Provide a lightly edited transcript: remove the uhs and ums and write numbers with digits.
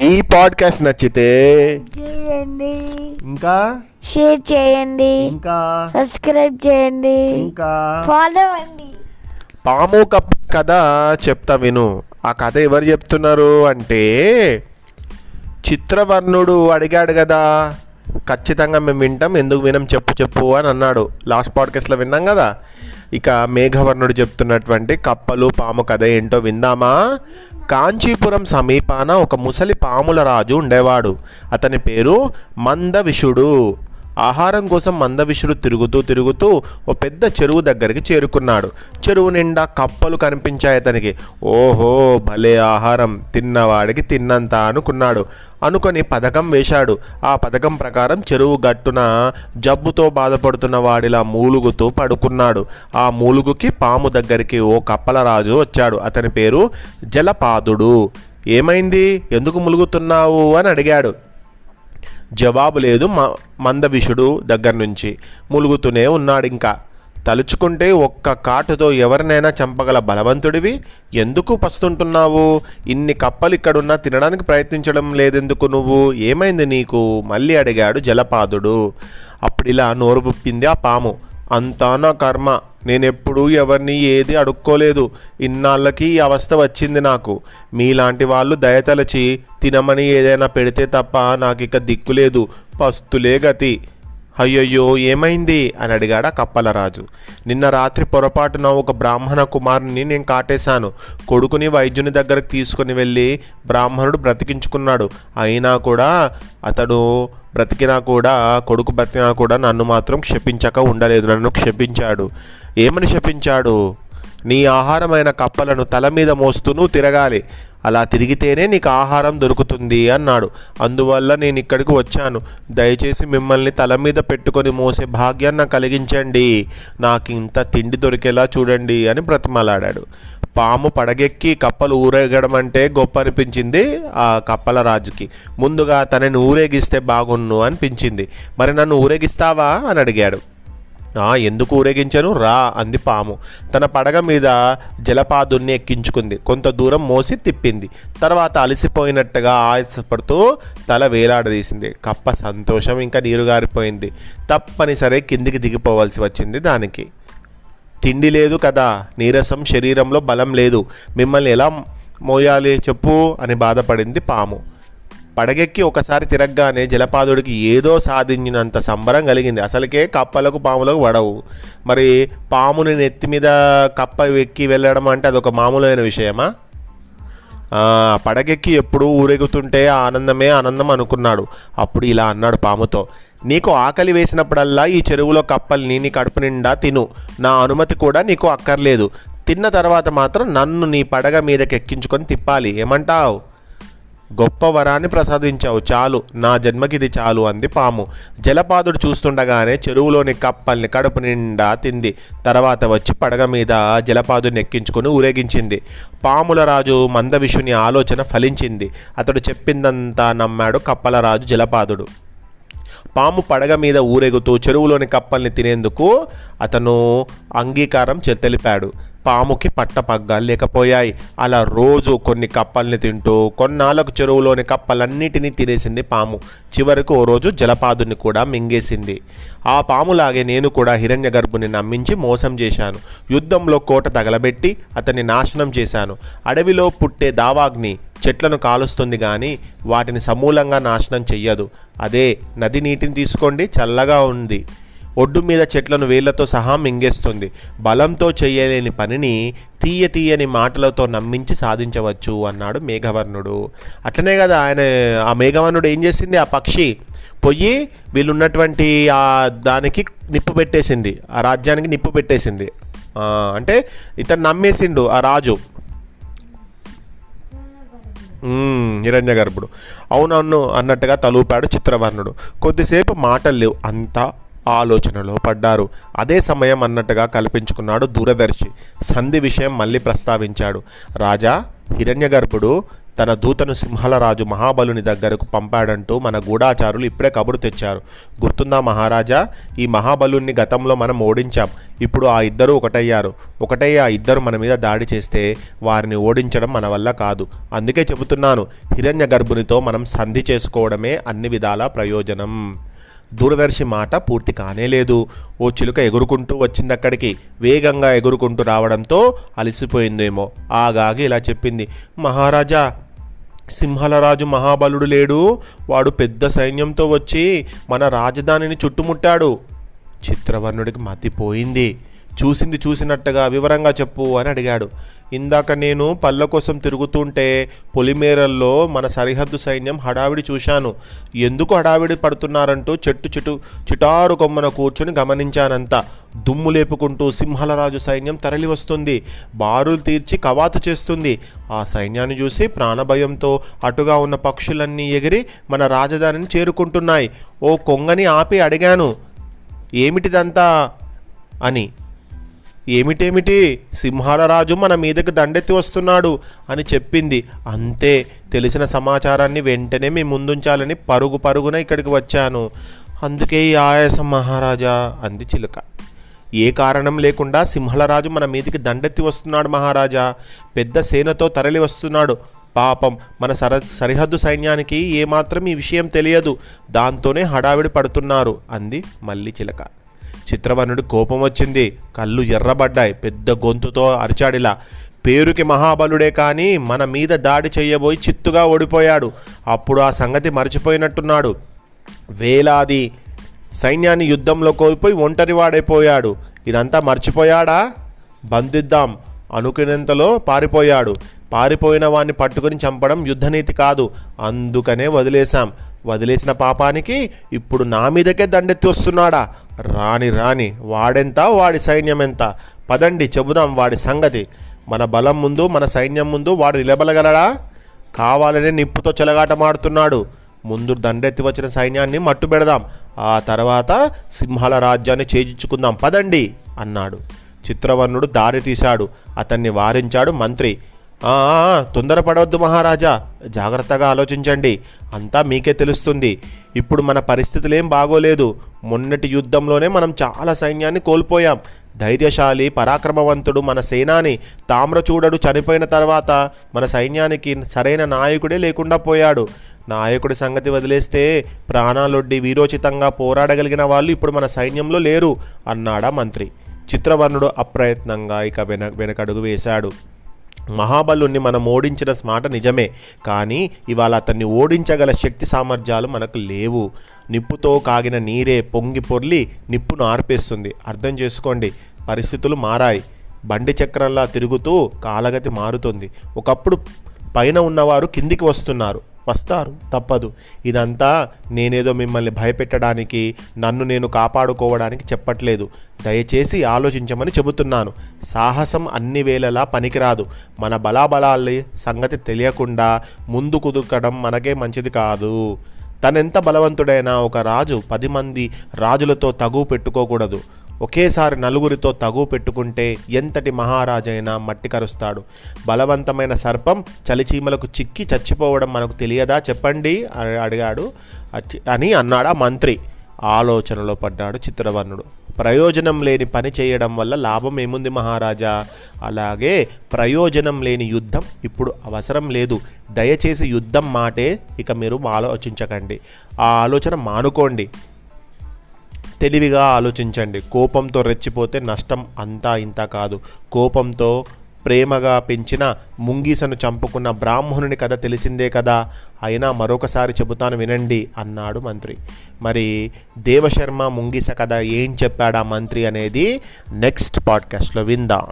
ఈ పాడ్కాస్ట్ నచ్చితే చేయండి, ఇంకా షేర్ చేయండి, ఇంకా సబ్స్క్రైబ్ చేయండి, ఇంకా ఫాలో అవ్వండి. పాము కప్ప కథ చెప్తా విను. ఆ కథ ఎవరు చెప్తున్నారు అంటే చిత్రవర్ణుడు అడిగాడు కదా, ఖచ్చితంగా మేము వింటాం, ఎందుకు వినం చెప్పు చెప్పు అని అన్నాడు. లాస్ట్ పాడ్కాస్ట్లో విన్నాం కదా. ఇక మేఘవర్ణుడు చెప్తున్నటువంటి కప్పలు పాము కథ ఏంటో విందామా? కాంచీపురం సమీపాన ఒక ముసలి పాముల రాజు ఉండేవాడు. అతని పేరు మందవిషుడు. ఆహారం కోసం మందవిషుడు తిరుగుతూ ఓ పెద్ద చెరువు దగ్గరికి చేరుకున్నాడు. చెరువు నిండా కప్పలు కనిపించాయి అతనికి. ఓహో, భలే ఆహారం, తిన్నవాడికి తిన్నంత అనుకొని పథకం వేశాడు. ఆ పథకం ప్రకారం చెరువు గట్టున జబ్బుతో బాధపడుతున్న వాడిలా మూలుగుతూ పడుకున్నాడు. ఆ మూలుగుకి పాము దగ్గరికి ఓ కప్పల రాజు వచ్చాడు. అతని పేరు జలపాదుడు. ఏమైంది, ఎందుకు ములుగుతున్నావు అని అడిగాడు. జవాబు లేదు మందవిషుడు దగ్గర నుంచి. ములుగుతూనే ఉన్నాడు. ఇంకా తలుచుకుంటే ఒక్క కాటుతో ఎవరినైనా చంపగల బలవంతుడివి, ఎందుకు పస్తుంటున్నావు? ఇన్ని కప్పలు ఇక్కడున్నా తినడానికి ప్రయత్నించడం లేదెందుకు నువ్వు? ఏమైంది నీకు? మళ్ళీ అడిగాడు జలపాదుడు. అప్పుడిలా నోరు పుప్పింది ఆ పాము. అంతా నా కర్మ, నేనెప్పుడూ ఎవరిని ఏది అడుక్కోలేదు. ఇన్నాళ్ళకి ఈ అవస్థ వచ్చింది నాకు. మీలాంటి వాళ్ళు దయతలచి తినమని ఏదైనా పెడితే తప్ప నాకిక దిక్కులేదు, పస్తులే గతి. అయ్యయ్యో, ఏమైంది అని అడిగాడు ఆ కప్పలరాజు. నిన్న రాత్రి పొరపాటున ఒక బ్రాహ్మణ కుమారుని నేను కాటేశాను. కొడుకుని వైద్యుని దగ్గరకు తీసుకుని వెళ్ళి బ్రాహ్మణుడు బ్రతికించుకున్నాడు. కొడుకు బ్రతికినా కూడా నన్ను మాత్రం క్షపించక ఉండలేదు. నన్ను క్షపించాడు. ఏమని శపించాడు? నీ ఆహారమైన కప్పలను తల మీద మోస్తూ తిరగాలి, అలా తిరిగితేనే నీకు ఆహారం దొరుకుతుంది అన్నాడు. అందువల్ల నేను ఇక్కడికి వచ్చాను. దయచేసి మిమ్మల్ని తల మీద పెట్టుకొని మోసే భాగ్యాన్ని కలిగించండి. నాకు ఇంత తిండి దొరికేలా చూడండి అని బ్రతిమలాడాడు. పాము పడగెక్కి కప్పలు ఊరేగడం అంటే గొప్ప అనిపించింది ఆ కప్పల రాజుకి. ముందుగా తనని ఊరేగిస్తే బాగున్ను అనిపించింది. మరి నన్ను ఊరేగిస్తావా అని అడిగాడు. ఎందుకు ఊరేగించను, రా అంది పాము. తన పడగ మీద జలపాదుని ఎక్కించుకుంది. కొంత దూరం మోసి తిప్పింది. తర్వాత అలసిపోయినట్టుగా ఆయాసపడుతూ తల వేలాడదీసింది. కప్ప సంతోషం ఇంకా నీరుగారిపోయింది. తప్పనిసరి కిందికి దిగిపోవాల్సి వచ్చింది దానికి. తిండి లేదు కదా, నీరసం, శరీరంలో బలం లేదు, మిమ్మల్ని ఎలా మోయాలి చెప్పు అని బాధపడింది పాము. పడగెక్కి ఒకసారి తిరగగానే జలపాదుడికి ఏదో సాధించినంత సంబరం కలిగింది. అసలుకే కప్పలకు పాములకు పడవు, మరి పాముని నెత్తి మీద కప్ప ఎక్కి వెళ్ళడం అంటే అదొక మామూలైన విషయమా? పడగెక్కి ఎప్పుడూ ఊరేగుతుంటే ఆనందమే ఆనందం అనుకున్నాడు. అప్పుడు ఇలా అన్నాడు పాముతో, నీకు ఆకలి వేసినప్పుడల్లా ఈ చెరువులో కప్పల్ని నీ కడుపు నిండా తిను. నా అనుమతి కూడా నీకు అక్కర్లేదు. తిన్న తర్వాత మాత్రం నన్ను నీ పడగ మీదకి ఎక్కించుకొని తిప్పాలి. ఏమంటావు? గొప్ప వరాన్ని ప్రసాదించావు, చాలు, నా జన్మకిది చాలు అంది పాము. జలపాదుడు చూస్తుండగానే చెరువులోని కప్పల్ని కడుపు నిండా తింది. తర్వాత వచ్చి పడగ మీద జలపాదుని ఎక్కించుకుని ఊరేగించింది. పాముల రాజు మందవిషుని ఆలోచన ఫలించింది. అతడు చెప్పిందంతా నమ్మాడు కప్పలరాజు జలపాదుడు. పాము పడగ మీద ఊరేగుతూ చెరువులోని కప్పల్ని తినేందుకు అతను అంగీకారం తెలిపాడు. పాముకి పట్టపగ్గాలు లేకపోయాయి. అలా రోజు కొన్ని కప్పల్ని తింటూ కొన్నాళ్ళకు చెరువులోని కప్పలన్నిటినీ తినేసింది పాము. చివరకు ఓ రోజు జలపాదుని కూడా మింగేసింది. ఆ పాములాగే నేను కూడా హిరణ్యగర్భుని నమ్మించి మోసం చేశాను. యుద్ధంలో కోట తగలబెట్టి అతన్ని నాశనం చేశాను. అడవిలో పుట్టే దావాగ్ని చెట్లను కాలుస్తుంది కానీ వాటిని సమూలంగా నాశనం చెయ్యదు. అదే నది నీటిని తీసుకోండి, చల్లగా ఉంది, ఒడ్డు మీద చెట్లను వేళ్లతో సహా మింగేస్తుంది. బలంతో చేయలేని పనిని తీయని మాటలతో నమ్మించి సాధించవచ్చు అన్నాడు మేఘవర్ణుడు. అట్లనే కదా ఆ మేఘవర్ణుడు ఏం చేసింది, ఆ పక్షి పొయ్యి వీళ్ళున్నటువంటి ఆ దానికి నిప్పు పెట్టేసింది, ఆ రాజ్యానికి నిప్పు పెట్టేసింది. అంటే ఇతను నమ్మేసిండు ఆ రాజు, హిరణ్యగర్భుడు. అవునవును అన్నట్టుగా తలూపాడు చిత్రవర్ణుడు. కొద్దిసేపు మాటలు లేవు, అంతా ఆలోచనలో పడ్డారు. అదే సమయం అన్నట్టుగా కల్పించుకున్నాడు దూరదర్శి. సంధి విషయం మళ్ళీ ప్రస్తావించాడు. రాజా, హిరణ్యగర్భుడు తన దూతను సింహలరాజు మహాబలుని దగ్గరకు పంపాడంటూ మన గూఢాచారులు ఇప్పుడే కబురు తెచ్చారు. గుర్తుందా మహారాజా? ఈ మహాబలుని గతంలో మనం ఓడించాం. ఇప్పుడు ఆ ఇద్దరు ఒకటయ్యారు. ఆ ఇద్దరు మన మీద దాడి చేస్తే వారిని ఓడించడం మన వల్ల కాదు. అందుకే చెబుతున్నాను, హిరణ్య గర్భునితో మనం సంధి చేసుకోవడమే అన్ని విధాల ప్రయోజనం. దూరదర్శి మాట పూర్తి కానేలేదు. ఓ చిలుక ఎగురుకుంటూ వచ్చింది అక్కడికి. వేగంగా ఎగురుకుంటూ రావడంతో అలసిపోయిందేమో. ఆగాగి ఇలా చెప్పింది, మహారాజా, సింహలరాజు మహాబలుడు లేడు. వాడు పెద్ద సైన్యంతో వచ్చి మన రాజధానిని చుట్టుముట్టాడు. చిత్రవర్ణుడికి మతిపోయింది. చూసింది చూసినట్టుగా వివరంగా చెప్పు అని అడిగాడు. ఇందాక నేను పళ్ళ కోసం తిరుగుతుంటే పొలిమేరల్లో మన సరిహద్దు సైన్యం హడావిడి చూశాను. ఎందుకు హడావిడి పడుతున్నారంటూ చిటారు కొమ్మన కూర్చొని గమనించానంతా. దుమ్ము లేపుకుంటూ సింహలరాజు సైన్యం తరలి వస్తుంది. బారులు తీర్చి కవాతు చేస్తుంది. ఆ సైన్యాన్ని చూసి ప్రాణభయంతో అటుగా ఉన్న పక్షులన్నీ ఎగిరి మన రాజధానిని చేరుకుంటున్నాయి. ఓ కొంగని ఆపి అడిగాను, ఏమిటిదంతా అని. ఏమిటేమిటి, సింహాలరాజు మన మీదకి దండెత్తి వస్తున్నాడు అని చెప్పింది. అంతే. తెలిసిన సమాచారాన్ని వెంటనే మీ ముందుంచాలని పరుగున ఇక్కడికి వచ్చాను. అందుకే ఈ ఆయాసం మహారాజా అంది చిలుక. ఏ కారణం లేకుండా సింహలరాజు మన మీదికి దండెత్తి వస్తున్నాడు మహారాజా. పెద్ద సేనతో తరలి వస్తున్నాడు. పాపం మన సరిహద్దు సైన్యానికి ఏమాత్రం ఈ విషయం తెలియదు. దాంతోనే హడావిడి పడుతున్నారు అంది మళ్ళీ చిలక. చిత్రవర్ణుడి కోపం వచ్చింది. కళ్ళు ఎర్రబడ్డాయి. పెద్ద గొంతుతో అరిచాడిలా, పేరుకి మహాబలుడే కానీ మన మీద దాడి చెయ్యబోయి చిత్తుగా ఓడిపోయాడు. అప్పుడు ఆ సంగతి మర్చిపోయినట్టున్నాడు. వేలాది సైన్యాన్ని యుద్ధంలో కోల్పోయి ఒంటరివాడైపోయాడు. ఇదంతా మర్చిపోయాడా? బంధిద్దాం అనుకునేంతలో పారిపోయాడు. పారిపోయిన వాడిని పట్టుకుని చంపడం యుద్ధనీతి కాదు. అందుకనే వదిలేసిన పాపానికి ఇప్పుడు నా మీదకే దండెత్తి వస్తున్నాడా? రాని వాడెంత, వాడి సైన్యం ఎంత? పదండి చెబుదాం వాడి సంగతి. మన బలం ముందు, మన సైన్యం ముందు వాడు నిలబడగలడా? కావాలనే నిప్పుతో చెలగాటమాడుతున్నాడు. ముందు దండెత్తి వచ్చిన సైన్యాన్ని మట్టుబెడదాం. ఆ తర్వాత సింహాల రాజ్యాన్ని చేజించుకుందాం, పదండి అన్నాడు. చిత్రవర్ణుడు దారి తీశాడు. అతన్ని వారించాడు మంత్రి. తొందరపడవద్దు మహారాజా, జాగ్రత్తగా ఆలోచించండి. అంతా మీకే తెలుస్తుంది. ఇప్పుడు మన పరిస్థితులేం బాగోలేదు. మొన్నటి యుద్ధంలోనే మనం చాలా సైన్యాన్ని కోల్పోయాం. ధైర్యశాలి, పరాక్రమవంతుడు మన సేనాని తామ్రచూడడు చనిపోయిన తర్వాత మన సైన్యానికి సరైన నాయకుడే లేకుండా పోయాడు. నాయకుడి సంగతి వదిలేస్తే ప్రాణాలొడ్డి వీరోచితంగా పోరాడగలిగిన వాళ్ళు ఇప్పుడు మన సైన్యంలో లేరు అన్నాడా మంత్రి. చిత్రవర్ణుడు అప్రయత్నంగా ఇక వెనకడుగు వేశాడు. మహాబలుని మనం ఓడించిన మాట నిజమే, కానీ ఇవాళ అతన్ని ఓడించగల శక్తి సామర్థ్యాలు మనకు లేవు. నిప్పుతో కాగిన నీరే పొంగి పొర్లి నిప్పును ఆర్పేస్తుంది. అర్థం చేసుకోండి, పరిస్థితులు మారాయి. బండి చక్రంలా తిరుగుతూ కాలగతి మారుతుంది. ఒకప్పుడు పైన ఉన్నవారు కిందికి వస్తారు, తప్పదు. ఇదంతా నేనేదో మిమ్మల్ని భయపెట్టడానికి, నన్ను నేను కాపాడుకోవడానికి చెప్పట్లేదు. దయచేసి ఆలోచించమని చెబుతున్నాను. సాహసం అన్ని వేళలా పనికిరాదు. మన బలాబలాల సంగతి తెలియకుండా ముందు కుదుకడం మనకే మంచిది కాదు. తనెంత బలవంతుడైనా ఒక రాజు 10 మంది రాజులతో తగువ పెట్టుకోకూడదు. ఒకేసారి నలుగురితో తగువ పెట్టుకుంటే ఎంతటి మహారాజైనా మట్టి కరుస్తాడు. బలవంతమైన సర్పం చలిచీమలకు చిక్కి చచ్చిపోవడం మనకు తెలియదా చెప్పండి అడిగాడు అని అన్నాడు ఆ మంత్రి. ఆలోచనలో పడ్డాడు చిత్రవర్ణుడు. ప్రయోజనం లేని పని చేయడం వల్ల లాభం ఏముంది మహారాజా? అలాగే ప్రయోజనం లేని యుద్ధం ఇప్పుడు అవసరం లేదు. దయచేసి యుద్ధం మాటే ఇక మీరు ఆలోచించకండి. ఆ ఆలోచన మానుకోండి. తెలివిగా ఆలోచించండి. కోపంతో రెచ్చిపోతే నష్టం అంతా ఇంత కాదు. కోపంతో ప్రేమగా పెంచిన ముంగీసను చంపుకున్న బ్రాహ్మణుని కథ తెలిసిందే కదా. అయినా మరొకసారి చెబుతాను వినండి అన్నాడు మంత్రి. మరి దేవశర్మ ముంగీస కథ ఏం చెప్పాడా మంత్రి అనేది నెక్స్ట్ పాడ్కాస్ట్లో విందాం.